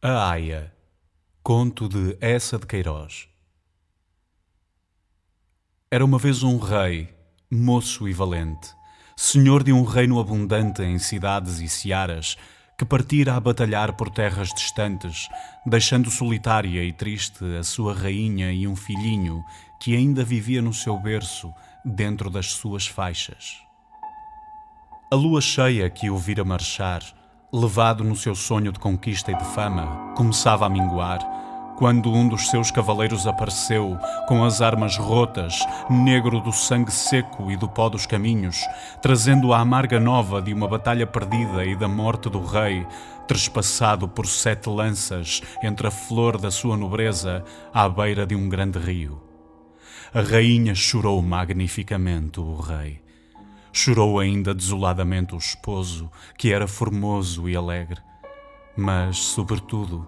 A Aia, conto de Eça de Queiroz. Era uma vez um rei, moço e valente, senhor de um reino abundante em cidades e searas, que partira a batalhar por terras distantes, deixando solitária e triste a sua rainha e um filhinho que ainda vivia no seu berço, dentro das suas faixas. A lua cheia que o vira marchar, levado no seu sonho de conquista e de fama, começava a minguar, quando um dos seus cavaleiros apareceu, com as armas rotas, negro do sangue seco e do pó dos caminhos, trazendo a amarga nova de uma batalha perdida e da morte do rei, trespassado por 7 lanças entre a flor da sua nobreza à beira de um grande rio. A rainha chorou magnificamente o rei. Chorou ainda desoladamente o esposo, que era formoso e alegre. Mas, sobretudo,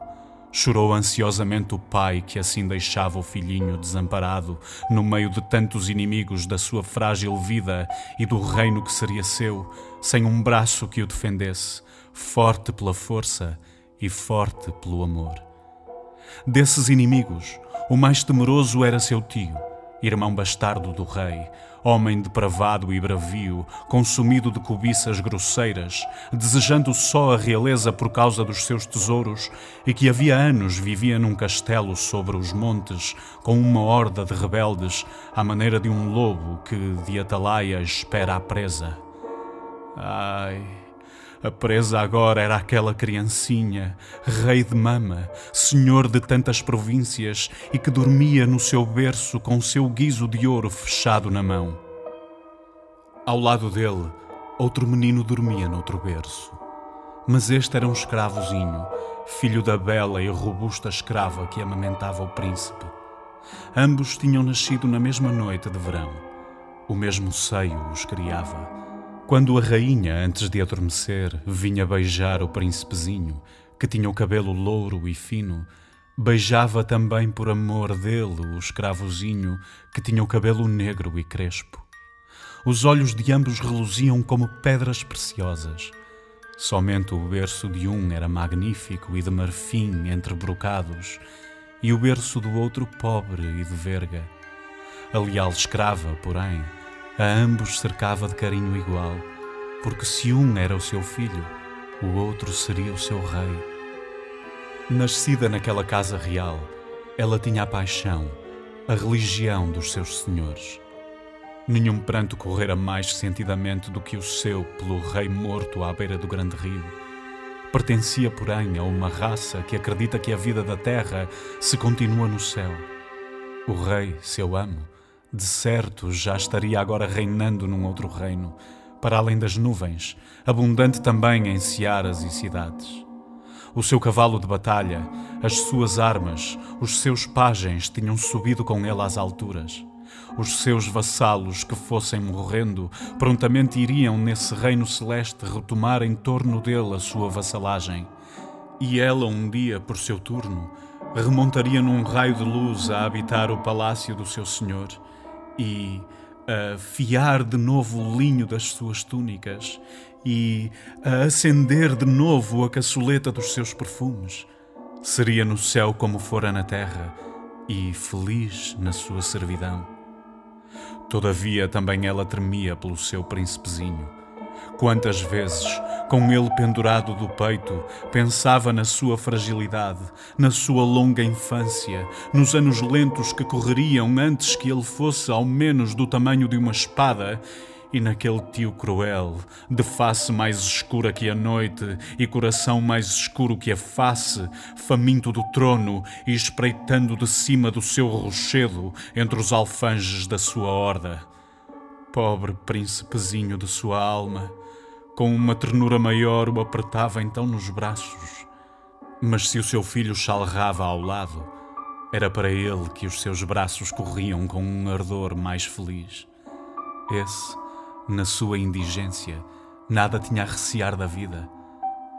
chorou ansiosamente o pai que assim deixava o filhinho desamparado no meio de tantos inimigos da sua frágil vida e do reino que seria seu, sem um braço que o defendesse, forte pela força e forte pelo amor. Desses inimigos, o mais temeroso era seu tio, irmão bastardo do rei, homem depravado e bravio, consumido de cobiças grosseiras, desejando só a realeza por causa dos seus tesouros, e que havia anos vivia num castelo sobre os montes, com uma horda de rebeldes, à maneira de um lobo que de atalaia espera a presa. Ai... A presa agora era aquela criancinha, rei de mama, senhor de tantas províncias e que dormia no seu berço com seu guizo de ouro fechado na mão. Ao lado dele, outro menino dormia noutro berço. Mas este era um escravozinho, filho da bela e robusta escrava que amamentava o príncipe. Ambos tinham nascido na mesma noite de verão. O mesmo seio os criava. Quando a rainha, antes de adormecer, vinha beijar o príncipezinho, que tinha o cabelo louro e fino, beijava também por amor dele o escravozinho, que tinha o cabelo negro e crespo. Os olhos de ambos reluziam como pedras preciosas. Somente o berço de um era magnífico e de marfim entre brocados, e o berço do outro pobre e de verga. A leal escrava, porém, a ambos cercava de carinho igual, porque se um era o seu filho, o outro seria o seu rei. Nascida naquela casa real, ela tinha a paixão, a religião dos seus senhores. Nenhum pranto correra mais sentidamente do que o seu pelo rei morto à beira do grande rio. Pertencia, porém, a uma raça que acredita que a vida da terra se continua no céu. O rei, seu amo, de certo já estaria agora reinando num outro reino, para além das nuvens, abundante também em searas e cidades. O seu cavalo de batalha, as suas armas, os seus pajens tinham subido com ele às alturas. Os seus vassalos que fossem morrendo, prontamente iriam nesse reino celeste retomar em torno dele a sua vassalagem. E ela um dia, por seu turno, remontaria num raio de luz a habitar o palácio do seu senhor, e a fiar de novo o linho das suas túnicas e a acender de novo a caçoleta dos seus perfumes. Seria no céu como fora na terra e feliz na sua servidão. Todavia também ela tremia pelo seu príncipezinho. Quantas vezes, com ele pendurado do peito, pensava na sua fragilidade, na sua longa infância, nos anos lentos que correriam antes que ele fosse ao menos do tamanho de uma espada, e naquele tio cruel, de face mais escura que a noite e coração mais escuro que a face, faminto do trono e espreitando de cima do seu rochedo entre os alfanjes da sua horda. Pobre príncipezinho de sua alma, com uma ternura maior o apertava então nos braços. Mas se o seu filho chalrava ao lado, era para ele que os seus braços corriam com um ardor mais feliz. Esse, na sua indigência, nada tinha a recear da vida.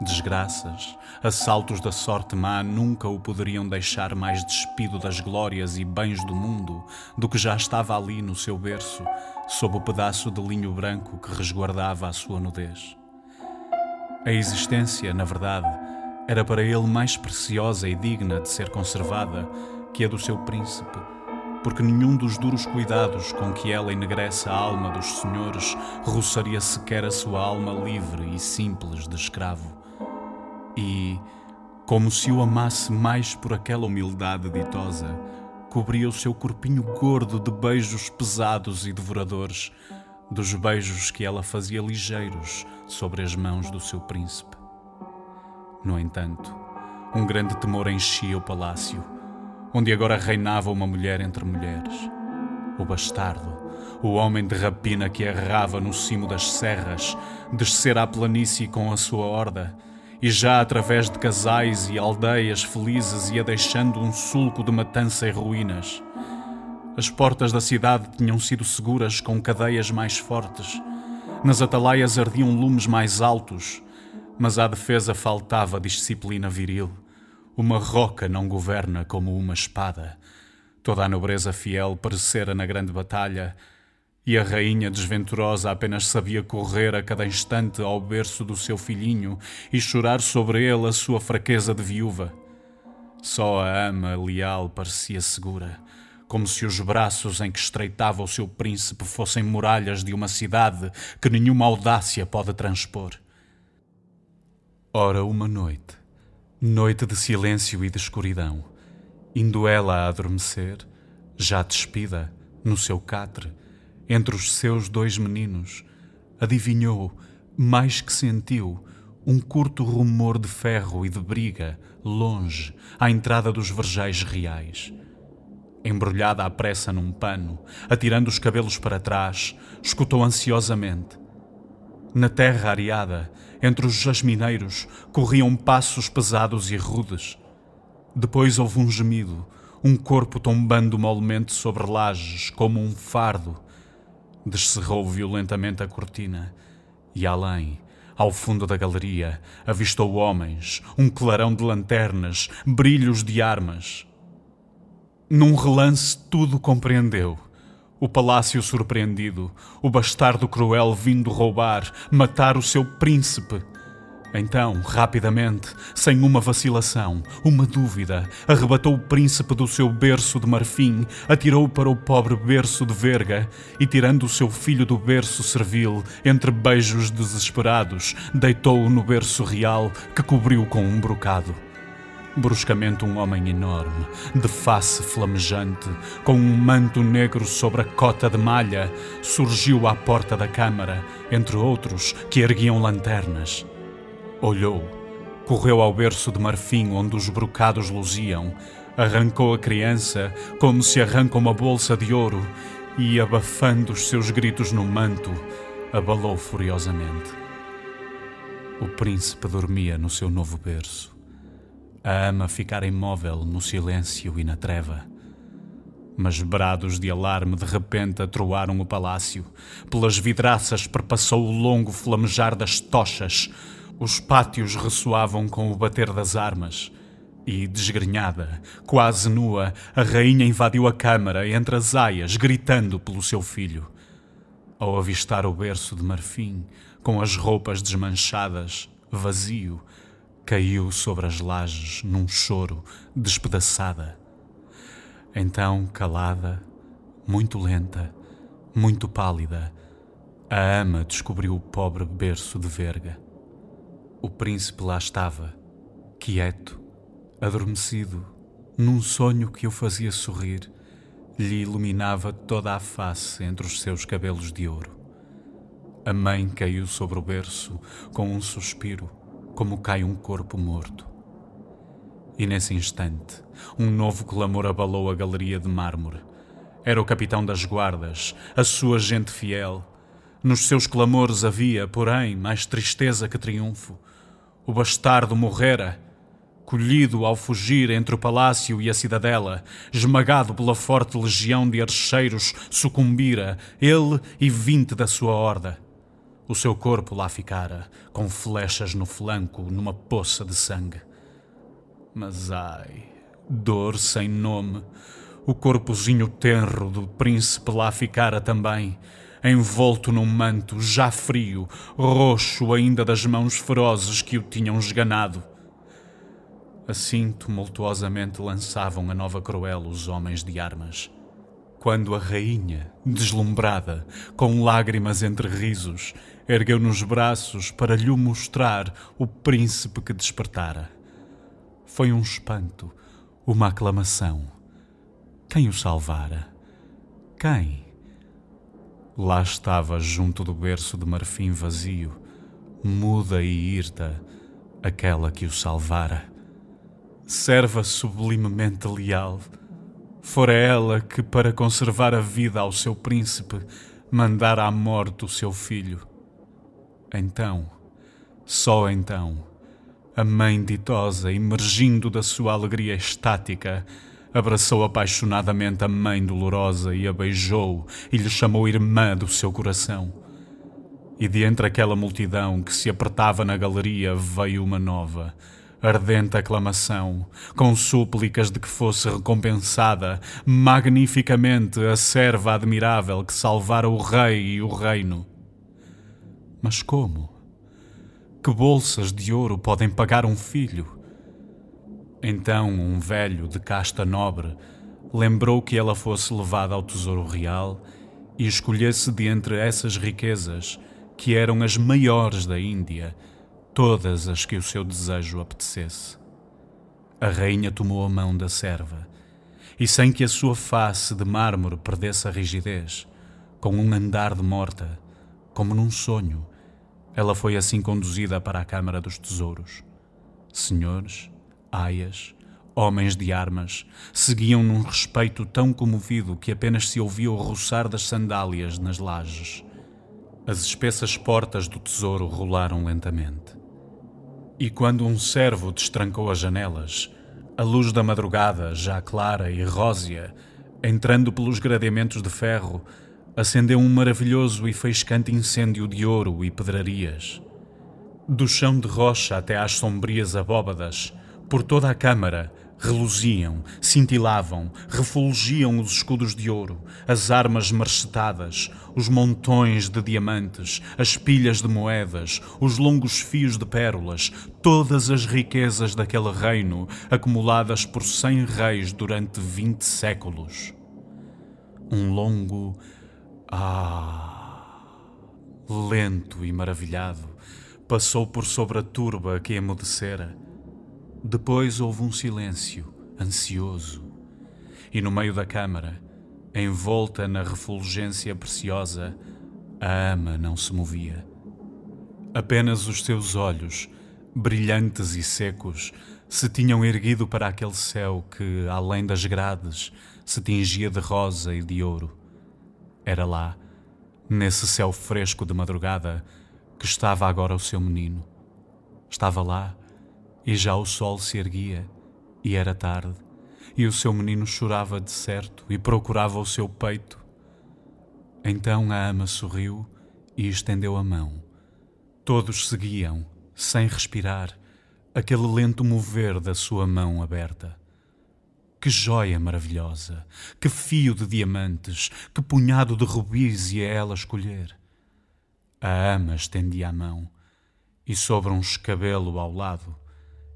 Desgraças, assaltos da sorte má nunca o poderiam deixar mais despido das glórias e bens do mundo do que já estava ali no seu berço, sob o pedaço de linho branco que resguardava a sua nudez. A existência, na verdade, era para ele mais preciosa e digna de ser conservada que a do seu príncipe, porque nenhum dos duros cuidados com que ela enegrece a alma dos senhores roçaria sequer a sua alma livre e simples de escravo. E, como se o amasse mais por aquela humildade ditosa, cobria o seu corpinho gordo de beijos pesados e devoradores, dos beijos que ela fazia ligeiros sobre as mãos do seu príncipe. No entanto, um grande temor enchia o palácio, onde agora reinava uma mulher entre mulheres. O bastardo, o homem de rapina que errava no cimo das serras, descera à planície com a sua horda, e já através de casais e aldeias felizes ia deixando um sulco de matança e ruínas. As portas da cidade tinham sido seguras com cadeias mais fortes. Nas atalaias ardiam lumes mais altos, mas à defesa faltava disciplina viril. Uma roca não governa como uma espada. Toda a nobreza fiel perecera na grande batalha, e a rainha desventurosa apenas sabia correr a cada instante ao berço do seu filhinho e chorar sobre ele a sua fraqueza de viúva. Só a ama leal parecia segura, como se os braços em que estreitava o seu príncipe fossem muralhas de uma cidade que nenhuma audácia pode transpor. Ora, uma noite de silêncio e de escuridão, indo ela a adormecer, já despida, no seu catre, entre os seus 2 meninos, adivinhou, mais que sentiu, um curto rumor de ferro e de briga, longe, à entrada dos vergéis reais. Embrulhada à pressa num pano, atirando os cabelos para trás, escutou ansiosamente. Na terra areada, entre os jasmineiros, corriam passos pesados e rudes. Depois houve um gemido, um corpo tombando molemente sobre lajes, como um fardo. Descerrou violentamente a cortina e, além, ao fundo da galeria, avistou homens, um clarão de lanternas, brilhos de armas. Num relance tudo compreendeu. O palácio surpreendido, o bastardo cruel vindo roubar, matar o seu príncipe. Então, rapidamente, sem uma vacilação, uma dúvida, arrebatou o príncipe do seu berço de marfim, atirou-o para o pobre berço de verga e, tirando o seu filho do berço servil, entre beijos desesperados, deitou-o no berço real que cobriu com um brocado. Bruscamente um homem enorme, de face flamejante, com um manto negro sobre a cota de malha, surgiu à porta da câmara, entre outros que erguiam lanternas. Olhou, correu ao berço de marfim onde os brocados luziam, arrancou a criança como se arranca uma bolsa de ouro e, abafando os seus gritos no manto, abalou furiosamente. O príncipe dormia no seu novo berço. A ama ficara imóvel no silêncio e na treva. Mas brados de alarme de repente atroaram o palácio. Pelas vidraças perpassou o longo flamejar das tochas. Os pátios ressoavam com o bater das armas. E, desgrenhada, quase nua, a rainha invadiu a câmara entre as aias, gritando pelo seu filho. Ao avistar o berço de marfim, com as roupas desmanchadas, vazio, caiu sobre as lajes num choro, despedaçada. Então, calada, muito lenta, muito pálida, a ama descobriu o pobre berço de verga. O príncipe lá estava, quieto, adormecido, num sonho que o fazia sorrir, lhe iluminava toda a face entre os seus cabelos de ouro. A mãe caiu sobre o berço com um suspiro, como cai um corpo morto. E nesse instante, um novo clamor abalou a galeria de mármore. Era o capitão das guardas, a sua gente fiel. Nos seus clamores havia, porém, mais tristeza que triunfo. O bastardo morrera, colhido ao fugir entre o palácio e a cidadela, esmagado pela forte legião de archeiros, sucumbira, ele e 20 da sua horda. O seu corpo lá ficara, com flechas no flanco, numa poça de sangue. Mas ai, dor sem nome, o corpozinho tenro do príncipe lá ficara também, envolto num manto, já frio, roxo ainda das mãos ferozes que o tinham esganado. Assim tumultuosamente lançavam a nova cruel os homens de armas. Quando a rainha, deslumbrada, com lágrimas entre risos, ergueu nos braços para lhe mostrar o príncipe que despertara. Foi um espanto, uma aclamação. Quem o salvara? Quem? Lá estava, junto do berço de marfim vazio, muda e hirta, aquela que o salvara. Serva sublimemente leal, fora ela que, para conservar a vida ao seu príncipe, mandara à morte o seu filho. Então, só então, a mãe ditosa, emergindo da sua alegria estática, abraçou apaixonadamente a mãe dolorosa e a beijou e lhe chamou irmã do seu coração. E de entre aquela multidão que se apertava na galeria veio uma nova, ardente aclamação, com súplicas de que fosse recompensada magnificamente a serva admirável que salvara o rei e o reino. Mas como? Que bolsas de ouro podem pagar um filho? Então um velho de casta nobre lembrou que ela fosse levada ao tesouro real e escolhesse de entre essas riquezas, que eram as maiores da Índia, todas as que o seu desejo apetecesse. A rainha tomou a mão da serva e, sem que a sua face de mármore perdesse a rigidez, com um andar de morta, como num sonho, ela foi assim conduzida para a Câmara dos Tesouros. Senhores, aias, homens de armas, seguiam num respeito tão comovido que apenas se ouvia o roçar das sandálias nas lajes. As espessas portas do tesouro rolaram lentamente. E quando um servo destrancou as janelas, a luz da madrugada, já clara e rósea, entrando pelos gradeamentos de ferro, acendeu um maravilhoso e faiscante incêndio de ouro e pedrarias. Do chão de rocha até às sombrias abóbadas, por toda a câmara, reluziam, cintilavam, refulgiam os escudos de ouro, as armas marchetadas, os montões de diamantes, as pilhas de moedas, os longos fios de pérolas, todas as riquezas daquele reino, acumuladas por 100 reis durante 20 séculos. Um longo lento e maravilhado, passou por sobre a turba que emudecera. Depois houve um silêncio, ansioso, e no meio da câmara, envolta na refulgência preciosa, a ama não se movia. Apenas os seus olhos, brilhantes e secos, se tinham erguido para aquele céu que, além das grades, se tingia de rosa e de ouro. Era lá, nesse céu fresco de madrugada, que estava agora o seu menino. Estava lá, e já o sol se erguia, e era tarde, e o seu menino chorava de certo e procurava o seu peito. Então a ama sorriu e estendeu a mão. Todos seguiam, sem respirar, aquele lento mover da sua mão aberta. Que joia maravilhosa, que fio de diamantes, que punhado de rubis ia ela escolher. A ama estendia a mão, e sobre um escabelo ao lado,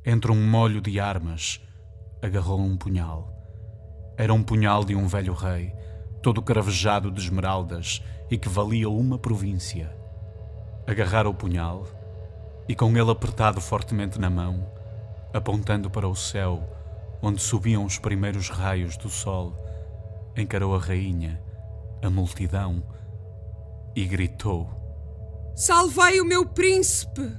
entre um molho de armas, agarrou um punhal. Era um punhal de um velho rei, todo cravejado de esmeraldas e que valia uma província. Agarrara o punhal e, com ele apertado fortemente na mão, apontando para o céu, onde subiam os primeiros raios do sol, encarou a rainha, a multidão, e gritou: Salvei o meu príncipe!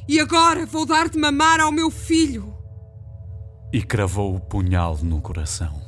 E agora vou dar de mamar ao meu filho! E cravou o punhal no coração.